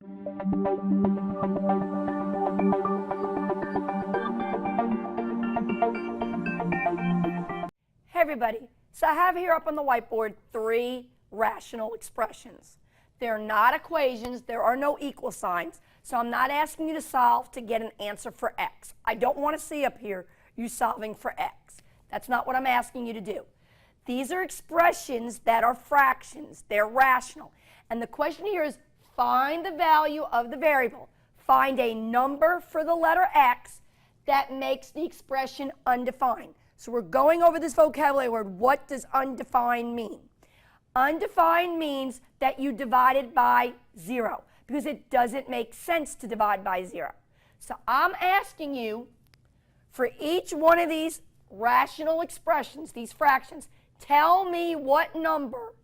Hey everybody, so I have here up on the whiteboard 3 rational expressions. They're not equations, there are no equal signs, so I'm not asking you to solve to get an answer for x. I don't want to see up here you solving for x. That's not what I'm asking you to do. These are expressions that are fractions, they're rational. And the question here is find the value of the variable. Find a number for the letter x that makes the expression undefined. So we're going over this vocabulary word. What does undefined mean? Undefined means that you divide it by 0 because it doesn't make sense to divide by 0. So I'm asking you for each one of these rational expressions, these fractions, tell me what number,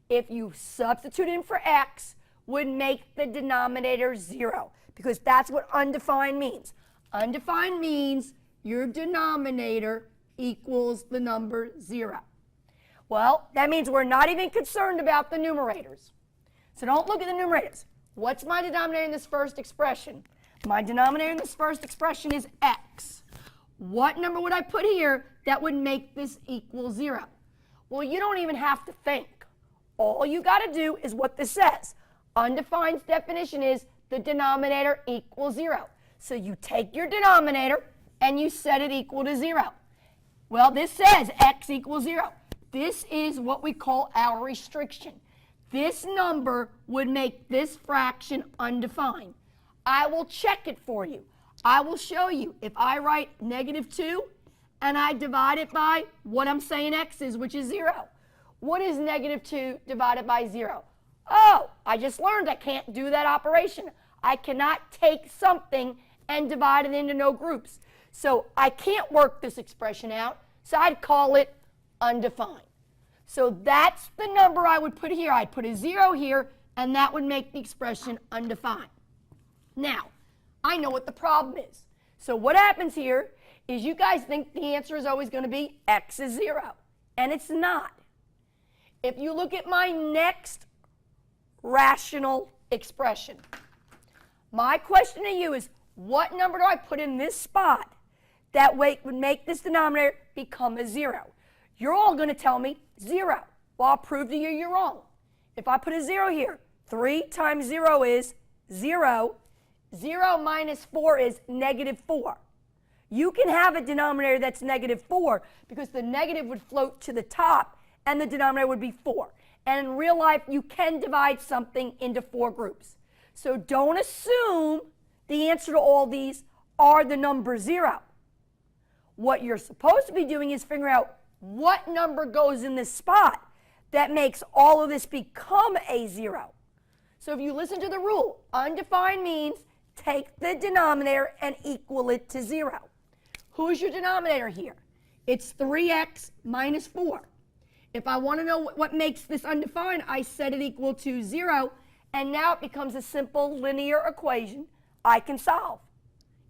if you substitute in for x, would make the denominator 0 because that's what undefined means. Undefined means your denominator equals the number 0. Well, that means we're not even concerned about the numerators. So don't look at the numerators. What's my denominator in this first expression? My denominator in this first expression is x. What number would I put here that would make this equal 0? Well, you don't even have to think. All you got to do is what this says. Undefined's definition is the denominator equals 0. So you take your denominator and you set it equal to 0. Well, this says x equals 0. This is what we call our restriction. This number would make this fraction undefined. I will check it for you. I will show you. If I write -2 and I divide it by what I'm saying x is, which is 0. What is -2 divided by 0? Oh, I just learned I can't do that operation. I cannot take something and divide it into no groups. So I can't work this expression out, so I'd call it undefined. So that's the number I would put here. I'd put a 0 here, and that would make the expression undefined. Now, I know what the problem is. So what happens here is you guys think the answer is always going to be x is 0, and it's not. If you look at my next rational expression, my question to you is, what number do I put in this spot that would make this denominator become a 0? You're all going to tell me 0. Well, I'll prove to you you're wrong. If I put a 0 here, 3 times 0 is 0. 0 minus 4 is -4. You can have a denominator that's -4 because the negative would float to the top and the denominator would be 4. And in real life, you can divide something into 4 groups. So don't assume the answer to all these are the number 0. What you're supposed to be doing is figuring out what number goes in this spot that makes all of this become a 0. So if you listen to the rule, undefined means take the denominator and equal it to 0. Who's your denominator here? It's 3x minus 4. If I want to know what makes this undefined, I set it equal to 0, and now it becomes a simple linear equation I can solve.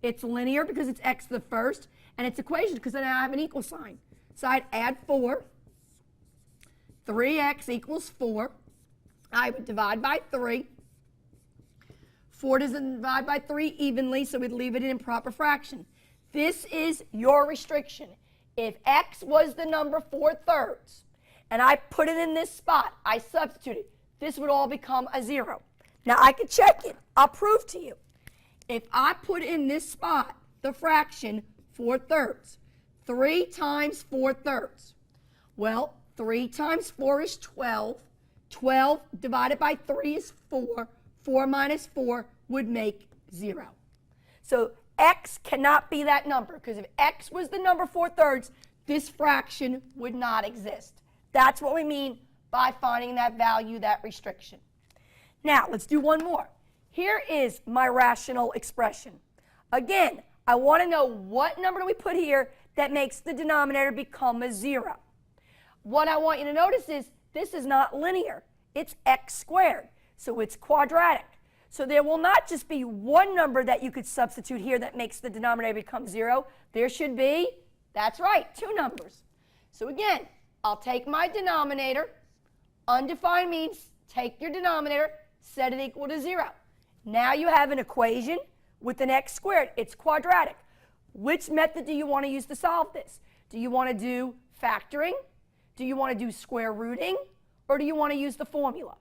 It's linear because it's x to the first, and it's equation because then I have an equal sign. So I'd add 4. 3x equals 4. I would divide by 3. 4 doesn't divide by 3 evenly, so we'd leave it in proper fraction. This is your restriction. If x was the number 4/3, and I put it in this spot, I substituted, this would all become a 0. Now I can check it. I'll prove to you. If I put in this spot the fraction 4/3, 3 times 4/3. Well, 3 times 4 is 12. 12 divided by 3 is 4. 4 minus 4 would make 0. So x cannot be that number, because if x was the number 4/3, this fraction would not exist. That's what we mean by finding that value, that restriction. Now, let's do one more. Here is my rational expression. Again, I want to know what number do we put here that makes the denominator become a 0. What I want you to notice is this is not linear. It's x squared, so it's quadratic. So there will not just be one number that you could substitute here that makes the denominator become 0. There should be, that's right, 2 numbers. So again, I'll take my denominator. Undefined means take your denominator, set it equal to 0. Now you have an equation with an x squared. It's quadratic. Which method do you want to use to solve this? Do you want to do factoring? Do you want to do square rooting? Or do you want to use the formula?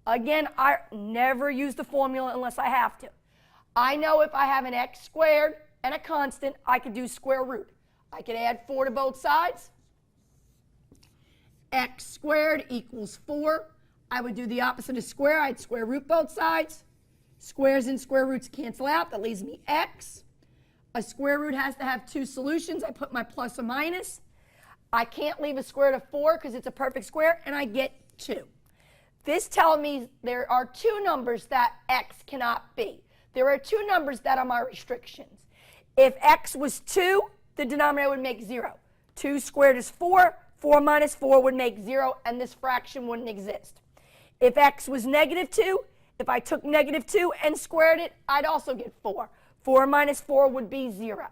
Again, I never use the formula unless I have to. I know if I have an x squared and a constant, I could do square root. I could add 4 to both sides. X squared equals 4. I would do the opposite of square. I'd square root both sides. Squares and square roots cancel out. That leaves me x. A square root has to have 2 solutions. I put my plus or minus. I can't leave a square root of 4 because it's a perfect square, and I get 2. This tells me there are 2 numbers that x cannot be. There are 2 numbers that are my restrictions. If x was 2, the denominator would make 0. 2 squared is 4. 4 minus 4 would make 0, and this fraction wouldn't exist. If x was negative 2, if I took negative 2 and squared it, I'd also get 4. 4 minus 4 would be 0.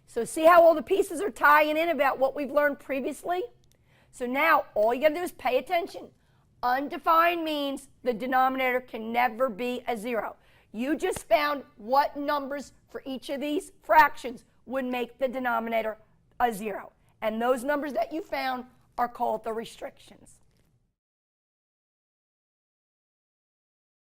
So see how all the pieces are tying in about what we've learned previously? So now all you got to do is pay attention. Undefined means the denominator can never be a 0. You just found what numbers for each of these fractions would make the denominator a 0. And those numbers that you found are called the restrictions.